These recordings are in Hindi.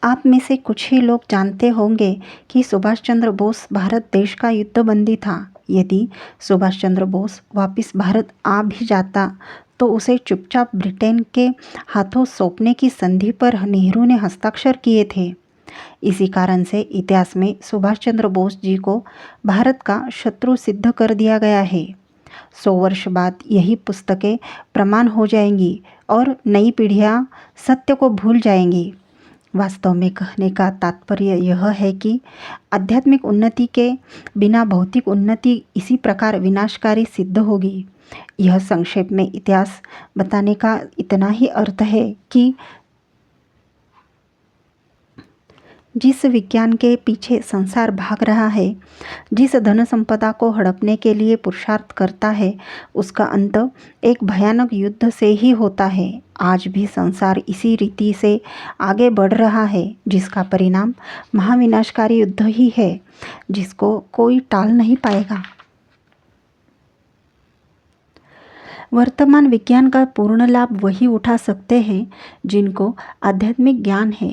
आप में से कुछ ही लोग जानते होंगे कि सुभाष चंद्र बोस भारत देश का युद्धबंदी था। यदि सुभाष चंद्र बोस वापस भारत आ भी जाता तो उसे चुपचाप ब्रिटेन के हाथों सौंपने की संधि पर नेहरू ने हस्ताक्षर किए थे। इसी कारण से इतिहास में सुभाष चंद्र बोस जी को भारत का शत्रु सिद्ध कर दिया गया है। 100 वर्ष बाद यही पुस्तकें प्रमाण हो जाएंगी और नई पीढ़ियां सत्य को भूल जाएंगी। वास्तव में कहने का तात्पर्य यह है कि आध्यात्मिक उन्नति के बिना भौतिक उन्नति इसी प्रकार विनाशकारी सिद्ध होगी। यह संक्षेप में इतिहास बताने का इतना ही अर्थ है कि जिस विज्ञान के पीछे संसार भाग रहा है, जिस धन संपदा को हड़पने के लिए पुरुषार्थ करता है, उसका अंत एक भयानक युद्ध से ही होता है। आज भी संसार इसी रीति से आगे बढ़ रहा है, जिसका परिणाम महाविनाशकारी युद्ध ही है, जिसको कोई टाल नहीं पाएगा। वर्तमान विज्ञान का पूर्ण लाभ वही उठा सकते हैं जिनको आध्यात्मिक ज्ञान है।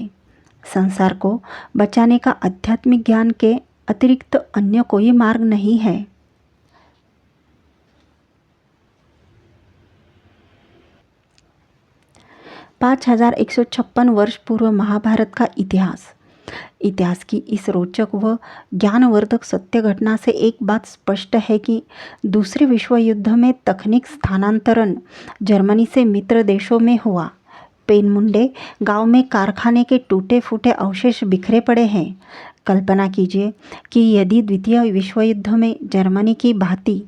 संसार को बचाने का आध्यात्मिक ज्ञान के अतिरिक्त अन्य कोई मार्ग नहीं है। पाँच 5156 वर्ष पूर्व महाभारत का इतिहास की इस रोचक व ज्ञानवर्धक सत्य घटना से एक बात स्पष्ट है कि दूसरे विश्व युद्ध में तकनीक स्थानांतरण जर्मनी से मित्र देशों में हुआ। पेनमुंडे गांव में कारखाने के टूटे फूटे अवशेष बिखरे पड़े हैं। कल्पना कीजिए कि यदि द्वितीय विश्व युद्ध में जर्मनी की भांति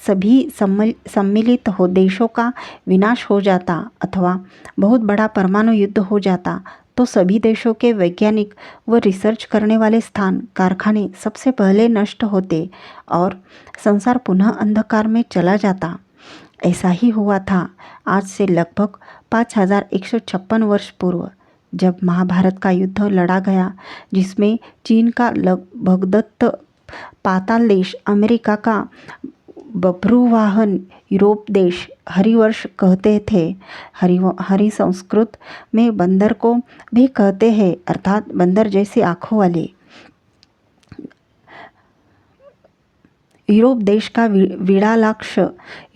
सभी सम्मिलित हो देशों का विनाश हो जाता अथवा बहुत बड़ा परमाणु युद्ध हो जाता तो सभी देशों के वैज्ञानिक व रिसर्च करने वाले स्थान कारखाने सबसे पहले नष्ट होते और संसार पुनः अंधकार में चला जाता। ऐसा ही हुआ था आज से लगभग 5156 वर्ष पूर्व, जब महाभारत का युद्ध लड़ा गया, जिसमें चीन का भगदत्त पाताल देश, अमेरिका का बभ्रुवाहन यूरोप देश हरिवर्ष कहते थे। हरि संस्कृत में बंदर को भी कहते हैं, अर्थात बंदर जैसी आँखों वाले। यूरोप देश का विड़ालाक्ष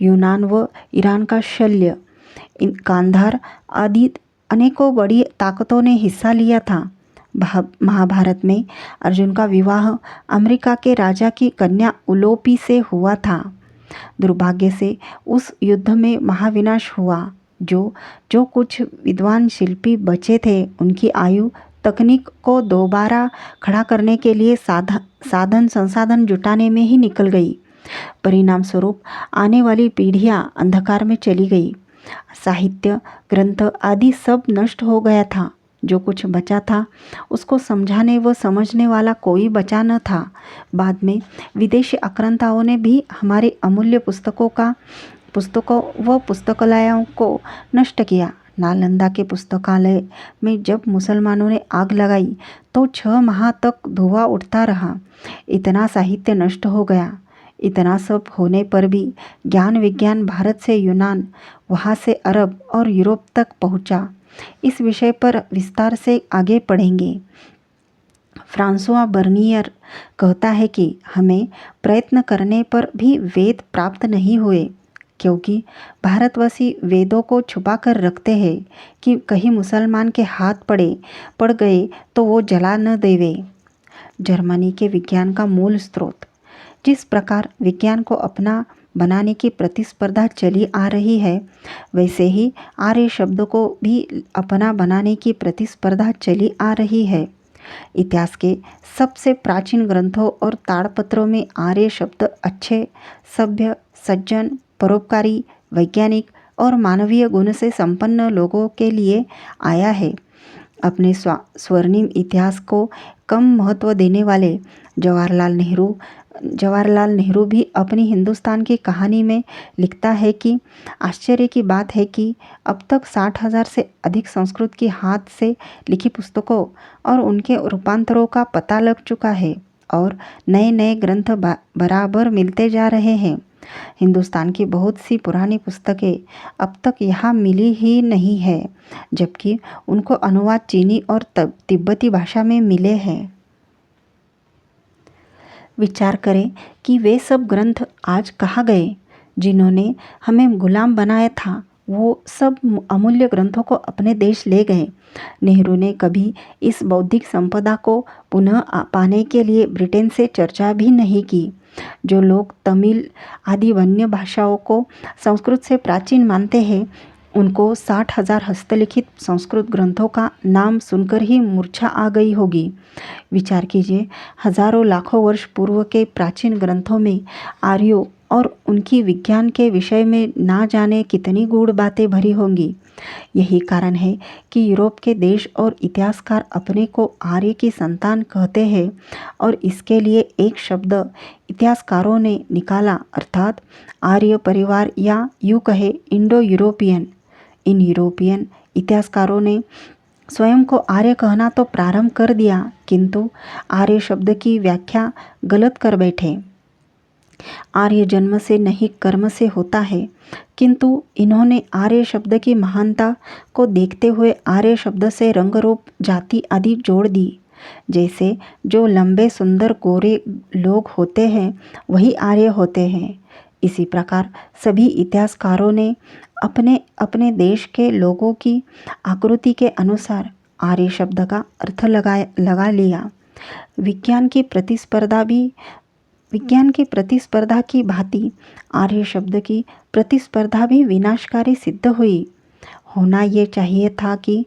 यूनान व ईरान का शल्य, कांधार आदि अनेकों बड़ी ताकतों ने हिस्सा लिया था। महाभारत में अर्जुन का विवाह अमेरिका के राजा की कन्या उलोपी से हुआ था। दुर्भाग्य से उस युद्ध में महाविनाश हुआ। जो कुछ विद्वान शिल्पी बचे थे, उनकी आयु तकनीक को दोबारा खड़ा करने के लिए साधन संसाधन जुटाने में ही निकल गई। परिणाम स्वरूप आने वाली पीढ़ियां अंधकार में चली गई। साहित्य, ग्रंथ आदि सब नष्ट हो गया था। जो कुछ बचा था उसको समझाने व समझने वाला कोई बचा न था। बाद में विदेशी आक्रांताओं ने भी हमारे अमूल्य पुस्तकों व पुस्तकालयों को नष्ट किया। नालंदा के पुस्तकालय में जब मुसलमानों ने आग लगाई तो 6 माह तक धुआं उठता रहा। इतना साहित्य नष्ट हो गया। इतना सब होने पर भी ज्ञान विज्ञान भारत से यूनान, वहाँ से अरब और यूरोप तक पहुँचा। इस विषय पर विस्तार से आगे पढ़ेंगे। फ्रांसुआ बर्नियर कहता है कि हमें प्रयत्न करने पर भी वेद प्राप्त नहीं हुए, क्योंकि भारतवासी वेदों को छुपा कर रखते हैं कि कहीं मुसलमान के हाथ पड़ गए तो वो जला न देवे। जर्मनी के विज्ञान का मूल स्रोत। जिस प्रकार विज्ञान को अपना बनाने की प्रतिस्पर्धा चली आ रही है, वैसे ही आर्य शब्द को भी अपना बनाने की प्रतिस्पर्धा चली आ रही है। इतिहास के सबसे प्राचीन ग्रंथों और ताड़पत्रों में आर्य शब्द अच्छे, सभ्य, सज्जन, परोपकारी, वैज्ञानिक और मानवीय गुण से संपन्न लोगों के लिए आया है। अपने स्वर्णिम इतिहास को कम महत्व देने वाले जवाहरलाल नेहरू भी अपनी हिंदुस्तान की कहानी में लिखता है कि आश्चर्य की बात है कि अब तक 60,000 से अधिक संस्कृत की हाथ से लिखी पुस्तकों और उनके रूपांतरों का पता लग चुका है और नए नए ग्रंथ बराबर मिलते जा रहे हैं। हिंदुस्तान की बहुत सी पुरानी पुस्तकें अब तक यहाँ मिली ही नहीं है, जबकि उनको अनुवाद चीनी और तिब्बती भाषा में मिले हैं। विचार करें कि वे सब ग्रंथ आज कहाँ गए। जिन्होंने हमें गुलाम बनाया था वो सब अमूल्य ग्रंथों को अपने देश ले गए। नेहरू ने कभी इस बौद्धिक संपदा को पुनः पाने के लिए ब्रिटेन से चर्चा भी नहीं की। जो लोग तमिल आदि वन्य भाषाओं को संस्कृत से प्राचीन मानते हैं, उनको 60,000 हस्तलिखित संस्कृत ग्रंथों का नाम सुनकर ही मूर्छा आ गई होगी। विचार कीजिए, हजारों लाखों वर्ष पूर्व के प्राचीन ग्रंथों में आर्यों और उनकी विज्ञान के विषय में ना जाने कितनी गूढ़ बातें भरी होंगी। यही कारण है कि यूरोप के देश और इतिहासकार अपने को आर्य की संतान कहते हैं और इसके लिए एक शब्द इतिहासकारों ने निकाला, अर्थात आर्य परिवार या यूँ कहे इंडो यूरोपियन। इन यूरोपियन इतिहासकारों ने स्वयं को आर्य कहना तो प्रारंभ कर दिया, किंतु आर्य शब्द की व्याख्या गलत कर बैठे। आर्य जन्म से नहीं कर्म से होता है, किंतु इन्होंने आर्य शब्द की महानता को देखते हुए आर्य शब्द से रंग रूप जाति आदि जोड़ दी। जैसे जो लंबे सुंदर गोरे लोग होते हैं वही आर्य होते हैं, इसी प्रकार सभी इतिहासकारों ने अपने अपने देश के लोगों की आकृति के अनुसार आर्य शब्द का अर्थ लगा लिया। विज्ञान की प्रतिस्पर्धा की भांति आर्य शब्द की प्रतिस्पर्धा भी विनाशकारी सिद्ध हुई। होना ये चाहिए था कि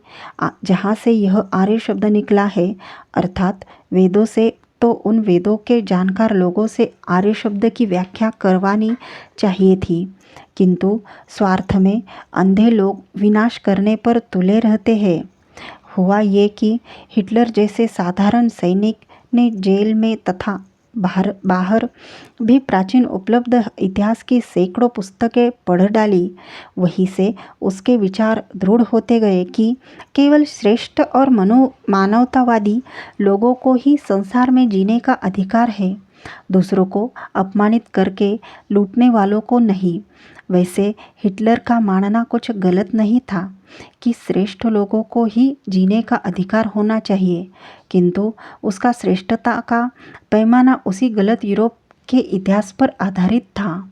जहाँ से यह आर्य शब्द निकला है, अर्थात वेदों से, तो उन वेदों के जानकार लोगों से आर्य शब्द की व्याख्या करवानी चाहिए थी, किंतु स्वार्थ में अंधे लोग विनाश करने पर तुले रहते हैं। हुआ ये कि हिटलर जैसे साधारण सैनिक ने जेल में तथा बाहर भी प्राचीन उपलब्ध इतिहास की सैकड़ों पुस्तकें पढ़ डाली। वहीं से उसके विचार दृढ़ होते गए कि केवल श्रेष्ठ और मानवतावादी लोगों को ही संसार में जीने का अधिकार है, दूसरों को अपमानित करके लूटने वालों को नहीं। वैसे हिटलर का मानना कुछ गलत नहीं था कि श्रेष्ठ लोगों को ही जीने का अधिकार होना चाहिए, किंतु उसका श्रेष्ठता का पैमाना उसी गलत यूरोप के इतिहास पर आधारित था।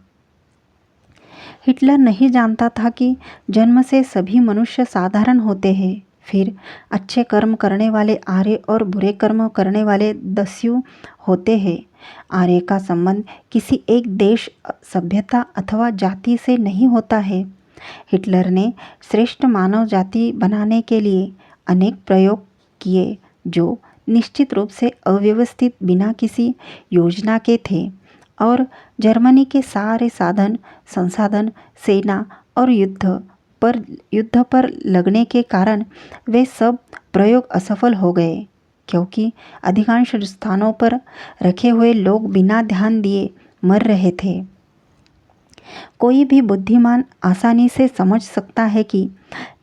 हिटलर नहीं जानता था कि जन्म से सभी मनुष्य साधारण होते हैं, फिर अच्छे कर्म करने वाले आर्य और बुरे कर्म करने वाले दस्यु होते हैं। आर्य का संबंध किसी एक देश, सभ्यता अथवा जाति से नहीं होता है। हिटलर ने श्रेष्ठ मानव जाति बनाने के लिए अनेक प्रयोग किए जो निश्चित रूप से अव्यवस्थित, बिना किसी योजना के थे, और जर्मनी के सारे साधन संसाधन सेना और युद्ध पर लगने के कारण वे सब प्रयोग असफल हो गए, क्योंकि अधिकांश स्थानों पर रखे हुए लोग बिना ध्यान दिए मर रहे थे। कोई भी बुद्धिमान आसानी से समझ सकता है कि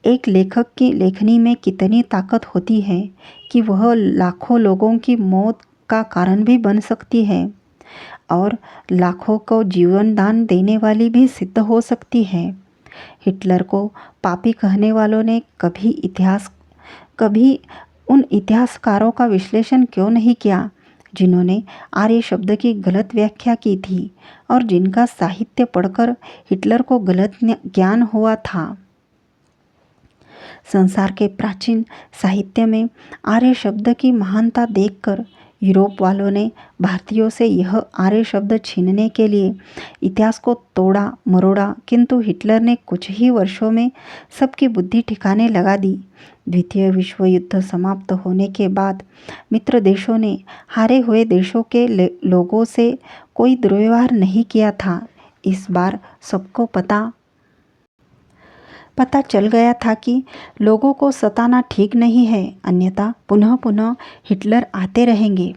एक लेखक की लेखनी में कितनी ताकत होती है कि वह लाखों लोगों की मौत का कारण भी बन सकती है और लाखों को जीवन दान देने वाली भी सिद्ध हो सकती है। हिटलर को पापी कहने वालों ने कभी उन इतिहासकारों का विश्लेषण क्यों नहीं किया जिन्होंने आर्य शब्द की गलत व्याख्या की थी और जिनका साहित्य पढ़कर हिटलर को गलत ज्ञान हुआ था। संसार के प्राचीन साहित्य में आर्य शब्द की महानता देखकर यूरोप वालों ने भारतीयों से यह आर्य शब्द छीनने के लिए इतिहास को तोड़ा मरोड़ा, किंतु हिटलर ने कुछ ही वर्षों में सबकी बुद्धि ठिकाने लगा दी। द्वितीय विश्व युद्ध समाप्त होने के बाद मित्र देशों ने हारे हुए देशों के लोगों से कोई दुर्व्यवहार नहीं किया था। इस बार सबको पता चल गया था कि लोगों को सताना ठीक नहीं है, अन्यथा पुनः पुनः हिटलर आते रहेंगे।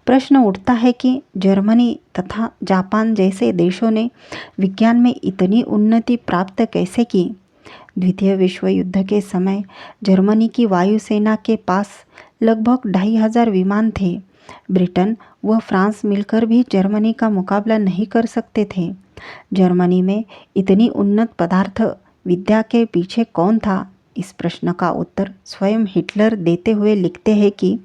प्रश्न उठता है कि जर्मनी तथा जापान जैसे देशों ने विज्ञान में इतनी उन्नति प्राप्त कैसे की। द्वितीय विश्व युद्ध के समय जर्मनी की वायुसेना के पास लगभग 2500 विमान थे। ब्रिटेन व फ्रांस मिलकर भी जर्मनी का मुकाबला नहीं कर सकते थे। जर्मनी में इतनी उन्नत पदार्थ विद्या के पीछे कौन था? इस प्रश्न का उत्तर स्वयं हिटलर देते हुए लिखते हैं कि